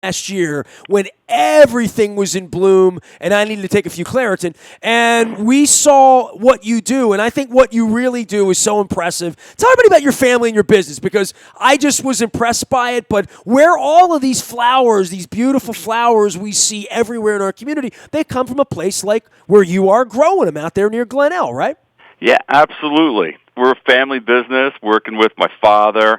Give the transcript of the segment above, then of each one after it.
last year when everything was in bloom and I needed to take a few Claritin. And we saw what you do. And I think what you really do is so impressive. Tell everybody about your family and your business, because I just was impressed by it. But where all of these flowers, these beautiful flowers we see everywhere in our community, they come from a place like where you are growing them out there near Glenelg, right? Yeah, absolutely. We're a family business working with my father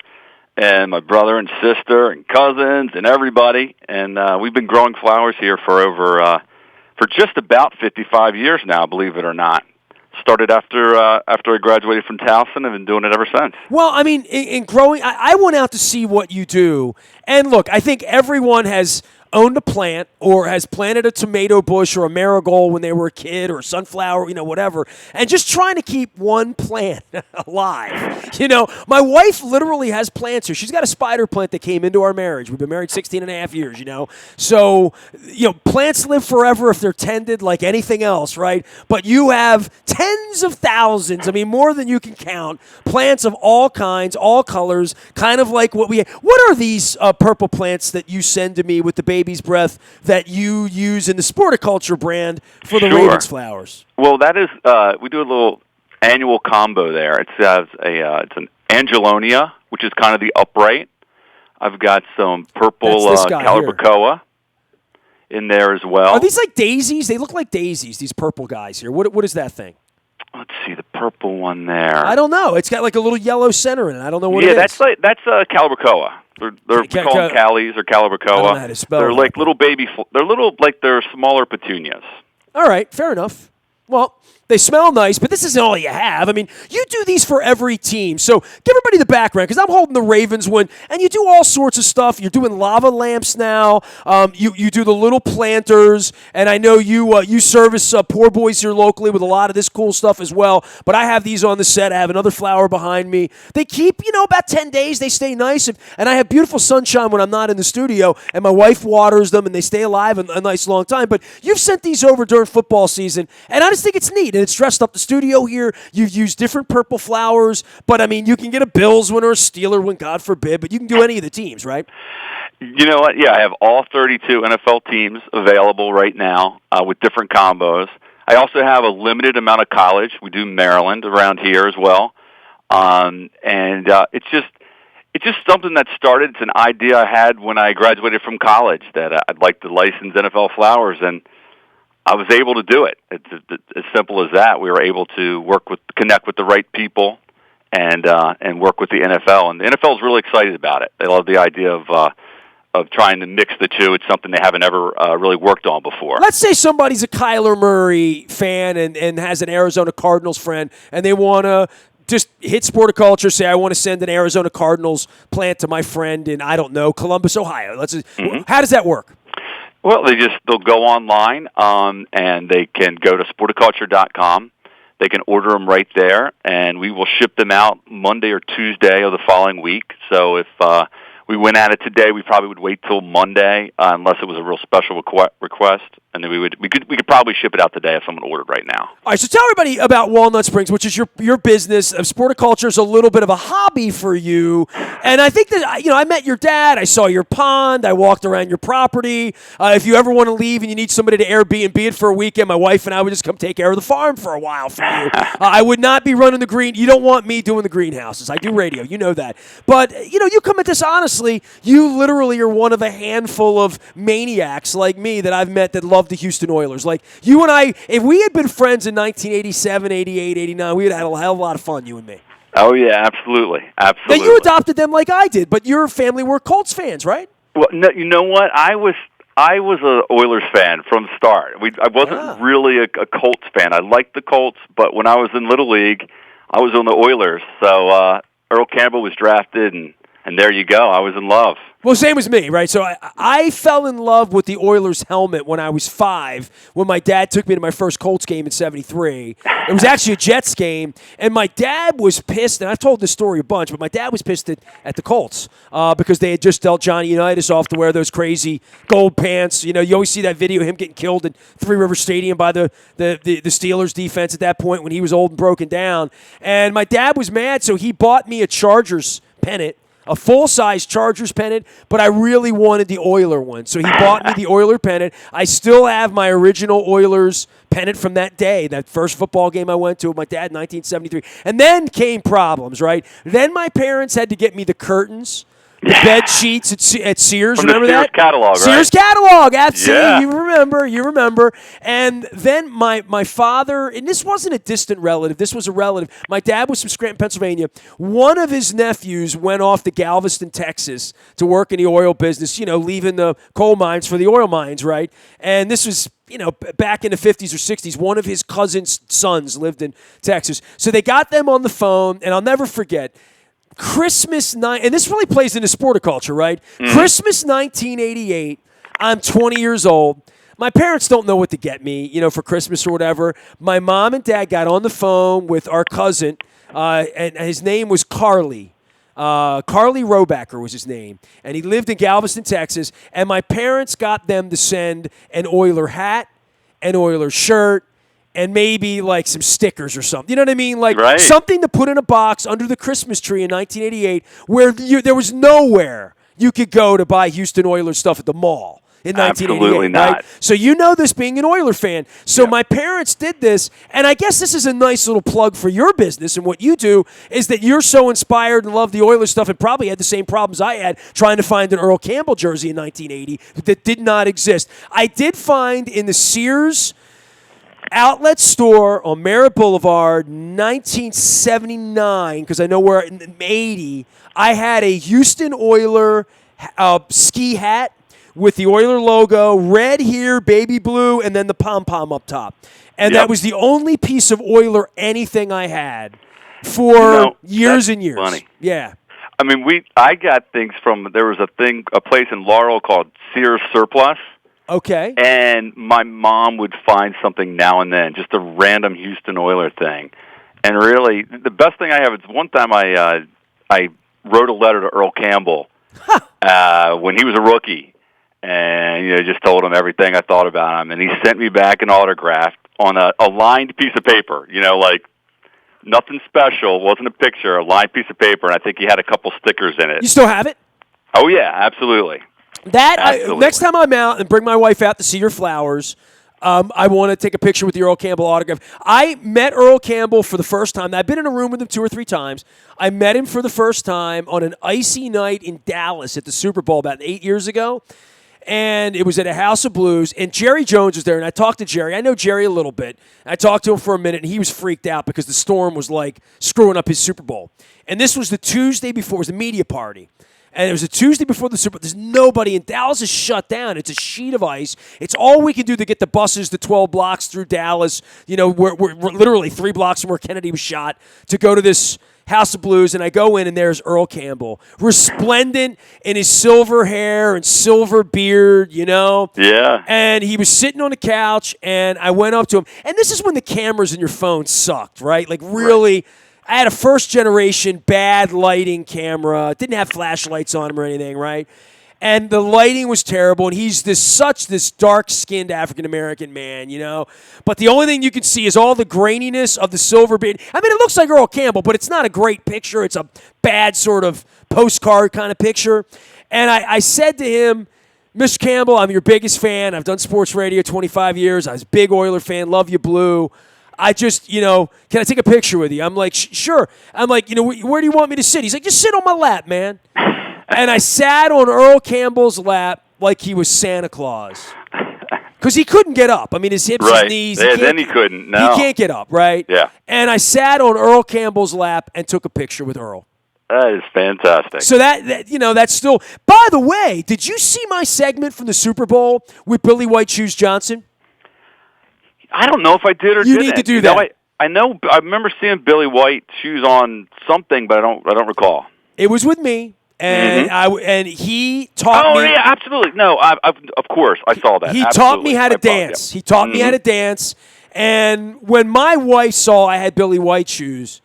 and my brother and sister and cousins and everybody. And we've been growing flowers here for just about 55 years now, believe it or not. Started after I graduated from Towson. I've been doing it ever since. Well, I mean, in growing, I went out to see what you do. And look, I think everyone has owned a plant or has planted a tomato bush or a marigold when they were a kid, or a sunflower, whatever, and just trying to keep one plant alive. My wife literally has plants here. She's got a spider plant that came into our marriage. We've been married 16 and a half years, So, plants live forever if they're tended like anything else, right? But you have tens of thousands, more than you can count, plants of all kinds, all colors, kind of like what we have. What are these purple plants that you send to me with the baby's breath that you use in the Sporticulture brand for the Ravens flowers? Well, that is, we do a little annual combo there. It's an Angelonia, which is kind of the upright. I've got some purple Calibrachoa in there as well. Are these like daisies? They look like daisies, these purple guys here. What is that thing? Let's see, the purple one there. I don't know. It's got like a little yellow center in it. I don't know what it is. Yeah, that's Calibrachoa. They're called Callies or Calibrachoa. I don't know how to spell They're like little baby. They're little, like they're smaller petunias. All right, fair enough. Well, they smell nice, but this isn't all you have. You do these for every team. So give everybody the background, because I'm holding the Ravens one, and you do all sorts of stuff. You're doing lava lamps now. You do the little planters, and I know you service poor boys here locally with a lot of this cool stuff as well. But I have these on the set. I have another flower behind me. They keep, about 10 days. They stay nice, and I have beautiful sunshine when I'm not in the studio, and my wife waters them, and they stay alive a nice long time. But you've sent these over during football season, and I just think it's neat. And it's dressed up the studio here. You've used different purple flowers, but you can get a Bills one or a Steeler one, God forbid, but you can do any of the teams, right? You know what? Yeah, I have all 32 NFL teams available right now with different combos. I also have a limited amount of college. We do Maryland around here as well. It's just something that started. It's an idea I had when I graduated from college that I'd like to license NFL flowers, and I was able to do it. It's as simple as that. We were able to connect with the right people, and work with the NFL. And the NFL is really excited about it. They love the idea of trying to mix the two. It's something they haven't ever really worked on before. Let's say somebody's a Kyler Murray fan and has an Arizona Cardinals friend, and they want to just hit Sporticulture, say, I want to send an Arizona Cardinals plant to my friend in, I don't know, Columbus, Ohio. How does that work? Well, they'll go online, and they can go to Sporticulture.com. They can order them right there, and we will ship them out Monday or Tuesday of the following week. So if we went at it today, we probably would wait till Monday, unless it was a real special request, and then we could probably ship it out today if someone ordered right now. All right, so tell everybody about Walnut Springs, which is your business. Sporticulture is a little bit of a hobby for you, and I think that I met your dad. I saw your pond. I walked around your property. If you ever want to leave and you need somebody to Airbnb it for a weekend, my wife and I would just come take care of the farm for a while for you. I would not be running the green. You don't want me doing the greenhouses. I do radio. You know that. But you come at this honestly. You literally are one of a handful of maniacs like me that I've met that love the Houston Oilers. Like, you and I, if we had been friends in 1987, 88, 89, we would have had a hell of a lot of fun, you and me. Oh, yeah, absolutely. Now, you adopted them like I did, but your family were Colts fans, right? Well, no, you know what? I was an Oilers fan from the start. I wasn't really a Colts fan. I liked the Colts, but when I was in Little League, I was on the Oilers. So Earl Campbell was drafted, and there you go. I was in love. Well, same as me, right? So I fell in love with the Oilers helmet when I was 5, when my dad took me to my first Colts game in '73. It was actually a Jets game, and my dad was pissed, and I've told this story a bunch, but my dad was pissed at the Colts because they had just dealt Johnny Unitas off to wear those crazy gold pants. You always see that video of him getting killed in Three River Stadium by the Steelers defense at that point when he was old and broken down. And my dad was mad, so he bought me a Chargers pennant. a full-size Chargers pennant, but I really wanted the Oiler one. So he bought me the Oiler pennant. I still have my original Oilers pennant from that day, that first football game I went to with my dad in 1973. And then came problems, right? Then my parents had to get me the curtains, the bed sheets at Sears. From remember the Sears that? catalog, right? Sears catalog, absolutely. Yeah. You remember. And then my father, and this wasn't a distant relative, this was a relative. My dad was from Scranton, Pennsylvania. One of his nephews went off to Galveston, Texas to work in the oil business, leaving the coal mines for the oil mines, right? And this was back in the 50s or 60s, one of his cousin's sons lived in Texas. So they got them on the phone, and I'll never forget, Christmas night, and this really plays into sporticulture, right? Christmas 1988, I'm 20 years old. My parents don't know what to get me, for Christmas or whatever. My mom and dad got on the phone with our cousin, and his name was Carly. Carly Robacker was his name, and he lived in Galveston, Texas, and my parents got them to send an Oiler hat, an Oiler shirt, and maybe like some stickers or something. You know what I mean? Like something to put in a box under the Christmas tree in 1988 where there was nowhere you could go to buy Houston Oilers stuff at the mall in 1988. Absolutely not. Right? So this being an Oiler fan. So my parents did this, and I guess this is a nice little plug for your business and what you do is that you're so inspired and love the Oilers stuff and probably had the same problems I had trying to find an Earl Campbell jersey in 1980 that did not exist. I did find in the Sears outlet store on Merritt Boulevard, 1979, because I know we're in 80, I had a Houston Oiler ski hat with the Oiler logo, red here, baby blue, and then the pom-pom up top. And that was the only piece of Oiler anything I had for years and years. Funny. Yeah. I mean, I got things from, there was a place in Laurel called Sears Surplus. Okay. And my mom would find something now and then, just a random Houston Oiler thing. And really, the best thing I have is one time I wrote a letter to Earl Campbell when he was a rookie, and just told him everything I thought about him. And he sent me back an autograph on a lined piece of paper, like nothing special, wasn't a picture, a lined piece of paper, and I think he had a couple stickers in it. You still have it? Oh, yeah, absolutely. Next time I'm out and bring my wife out to see your flowers, I want to take a picture with the Earl Campbell autograph. I met Earl Campbell for the first time. I've been in a room with him 2 or 3 times. I met him for the first time on an icy night in Dallas at the Super Bowl about 8 years ago. And it was at a House of Blues, and Jerry Jones was there, and I talked to Jerry. I know Jerry a little bit. I talked to him for a minute, and he was freaked out because the storm was, screwing up his Super Bowl. And this was the Tuesday before. It was a media party. And it was a Tuesday before the Super Bowl. There's nobody, and Dallas is shut down. It's a sheet of ice. It's all we can do to get the buses the 12 blocks through Dallas. We're literally 3 blocks from where Kennedy was shot to go to this House of Blues. And I go in, and there's Earl Campbell, resplendent in his silver hair and silver beard, Yeah. And he was sitting on the couch, and I went up to him. And this is when the cameras in your phone sucked, right? Really. Right. I had a first-generation bad lighting camera. Didn't have flashlights on him or anything, right? And the lighting was terrible, and he's this dark-skinned African-American man, But the only thing you can see is all the graininess of the silver beard. I mean, it looks like Earl Campbell, but it's not a great picture. It's a bad sort of postcard kind of picture. And I said to him, Mr. Campbell, I'm your biggest fan. I've done sports radio 25 years. I was a big Oiler fan. Love you, Blue. I just, can I take a picture with you? I'm like, sure. I'm like, where do you want me to sit? He's like, just sit on my lap, man. And I sat on Earl Campbell's lap like he was Santa Claus. Because he couldn't get up. I mean, his hips, his knees. Then he couldn't. No. He can't get up, right? Yeah. And I sat on Earl Campbell's lap and took a picture with Earl. That is fantastic. So that's still. By the way, did you see my segment from the Super Bowl with Billy White Shoes Johnson? I don't know if I did or didn't. You need to do that. I know. I remember seeing Billy White shoes on something, but I don't recall. It was with me, and he taught me. Oh yeah, absolutely. No, of course I saw that. He taught me how to dance. He taught me how to dance, and when my wife saw I had Billy White shoes,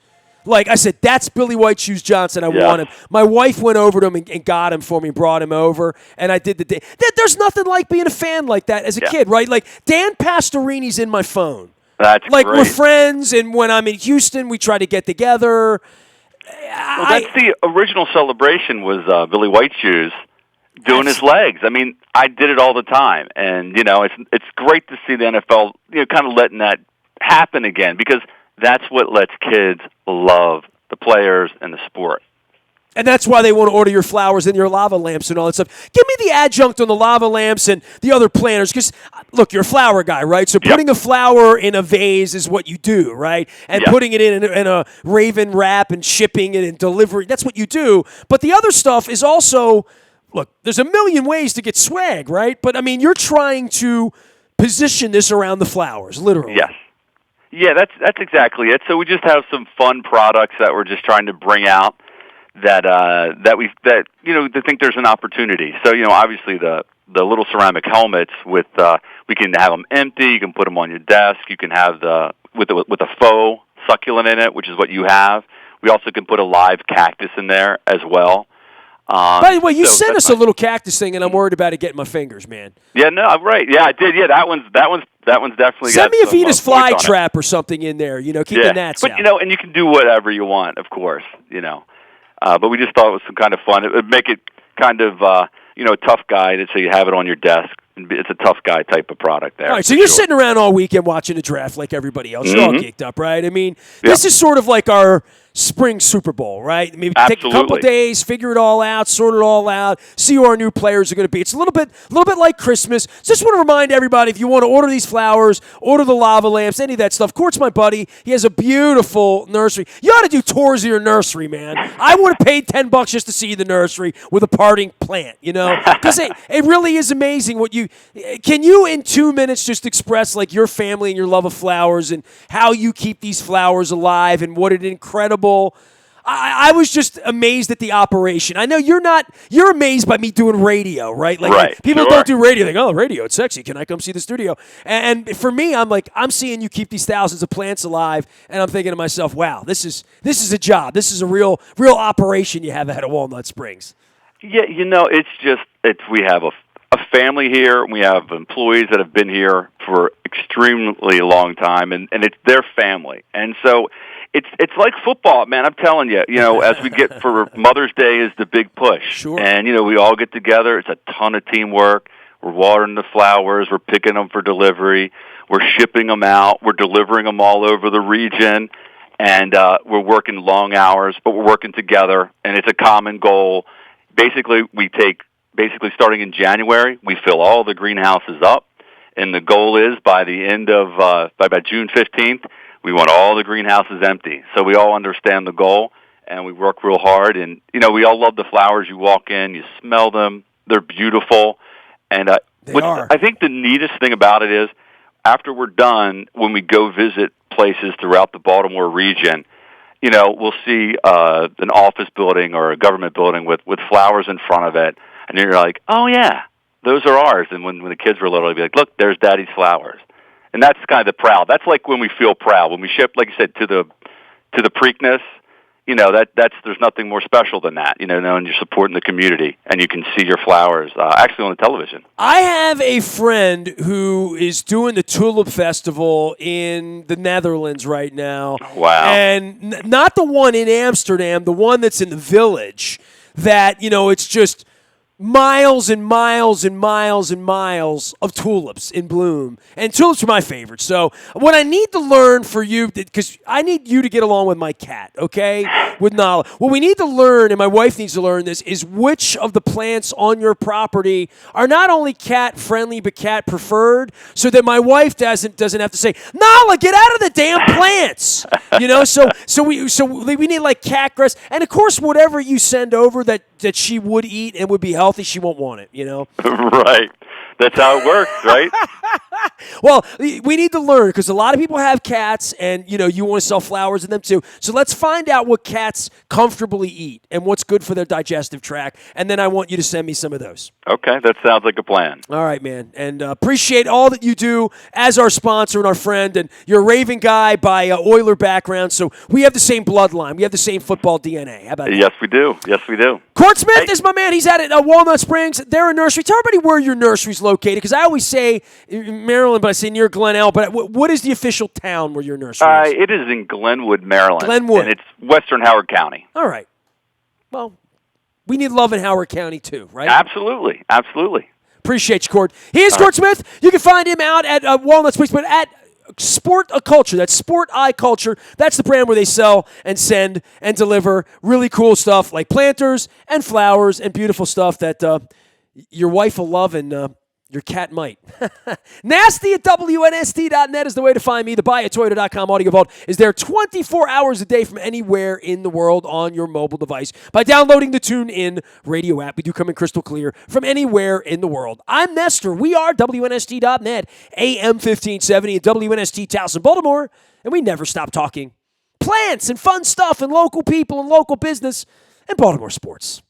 I said, that's Billy White Shoes Johnson. I want him. My wife went over to him and got him for me, brought him over, and I did the day. There's nothing like being a fan like that as a kid, right? Dan Pastorini's in my phone. That's great. We're friends, and when I'm in Houston, we try to get together. Well, that's the original celebration was Billy White Shoes doing his legs. I mean, I did it all the time, and it's great to see the NFL kind of letting that happen again, because that's what lets kids love the players and the sport. And that's why they want to order your flowers and your lava lamps and all that stuff. Give me the adjunct on the lava lamps and the other planters, because, look, you're a flower guy, right? So putting a flower in a vase is what you do, right? And putting it in a Raven wrap and shipping it and delivery, that's what you do. But the other stuff is also, look, there's a million ways to get swag, right? But, I mean, you're trying to position this around the flowers, literally. Yes. Yeah, that's exactly it. So we just have some fun products that we're just trying to bring out that they think there's an opportunity. So obviously the little ceramic helmets with we can have them empty. You can put them on your desk. You can have with a faux succulent in it, which is what you have. We also can put a live cactus in there as well. By the way, you sent us a little cactus thing, and I'm worried about it getting my fingers, man. Yeah, no, right. Yeah, I did. Yeah, that one's definitely. Send me a Venus flytrap or something in there. Keep the gnats out. But and you can do whatever you want, of course. But we just thought it was some kind of fun. It would make it kind of a tough guy so you have it on your desk. It's a tough guy type of product there. All right, so you're sitting around all weekend watching the draft like everybody else. You're all geeked up, right? I mean, this is sort of like our spring Super Bowl, right? Maybe take a couple days, figure it all out, sort it all out, see who our new players are going to be. It's a little bit like Christmas. Just want to remind everybody, if you want to order these flowers, order the lava lamps, any of that stuff. Court's my buddy. He has a beautiful nursery. You ought to do tours of your nursery, man. I would have paid $10 just to see the nursery with a parting plant, because it really is amazing what you can. You in 2 minutes just express like your family and your love of flowers and how you keep these flowers alive and what an incredible. I was just amazed at the operation. I know you're amazed by me doing radio, right? Like people don't do radio. They go, oh, radio, it's sexy. Can I come see the studio? And for me, I'm seeing you keep these thousands of plants alive, and I'm thinking to myself, wow, this is a job. This is a real operation you have out of Walnut Springs. Yeah, we have a family here. We have employees that have been here for extremely long time, and it's their family. And so it's like football, man. I'm telling you, as we get for Mother's Day is the big push. Sure. And, we all get together. It's a ton of teamwork. We're watering the flowers. We're picking them for delivery. We're shipping them out. We're delivering them all over the region. And we're working long hours, but we're working together, and it's a common goal. Basically, starting in January, we fill all the greenhouses up, and the goal is by the end of by June 15th, we want all the greenhouses empty. So we all understand the goal, and we work real hard. And we all love the flowers. You walk in, you smell them; they're beautiful. And I think the neatest thing about it is, after we're done, when we go visit places throughout the Baltimore region, we'll see an office building or a government building with flowers in front of it. And you're like, oh, yeah, those are ours. And when the kids were little, they'd be like, look, there's Daddy's flowers. And that's kind of proud. That's like when we feel proud. When we ship, like you said, to the Preakness, there's nothing more special than that, knowing you're supporting the community and you can see your flowers actually on the television. I have a friend who is doing the Tulip Festival in the Netherlands right now. Wow. And not the one in Amsterdam, the one that's in the village that, it's just miles and miles and miles and miles of tulips in bloom. And tulips are my favorite. So what I need to learn for you, because I need you to get along with my cat, okay, with Nala. What we need to learn, and my wife needs to learn this, is which of the plants on your property are not only cat-friendly but cat-preferred, so that my wife doesn't have to say, Nala, get out of the damn plants. So we need like cat grass. And, of course, whatever you send over that she would eat and would be healthy, she won't want it, Right. That's how it works, right? Well, we need to learn, because a lot of people have cats, and, you want to sell flowers in them too. So let's find out what cats comfortably eat and what's good for their digestive tract, and then I want you to send me some of those. Okay, that sounds like a plan. All right, man, and appreciate all that you do as our sponsor and our friend, and you're a Raven guy by Oiler background, so we have the same bloodline. We have the same football DNA. How about that? Yes, we do. Yes, we do. Court Smith is my man. He's at Walnut Springs. They're a nursery. Tell everybody where your nursery's located, because I always say, Maryland, but I say near Glen Ell. But what is the official town where your nursery is? It is in Glenwood, Maryland. Glenwood. And it's western Howard County. All right. Well, we need love in Howard County too, right? Absolutely. Absolutely. Appreciate you, Cord. He is Cord Smith. You can find him out at Walnut Springs, but at Sport a Culture. That's Sport Eye Culture. That's the brand where they sell and send and deliver really cool stuff like planters and flowers and beautiful stuff that your wife will love and your cat might. Nasty at WNST.net is the way to find me. The buyatoyota.com audio vault is there 24 hours a day from anywhere in the world on your mobile device by downloading the TuneIn radio app. We do come in crystal clear from anywhere in the world. I'm Nestor. We are WNST.net, AM 1570 at WNST Towson, Baltimore, and we never stop talking plants and fun stuff and local people and local business and Baltimore sports.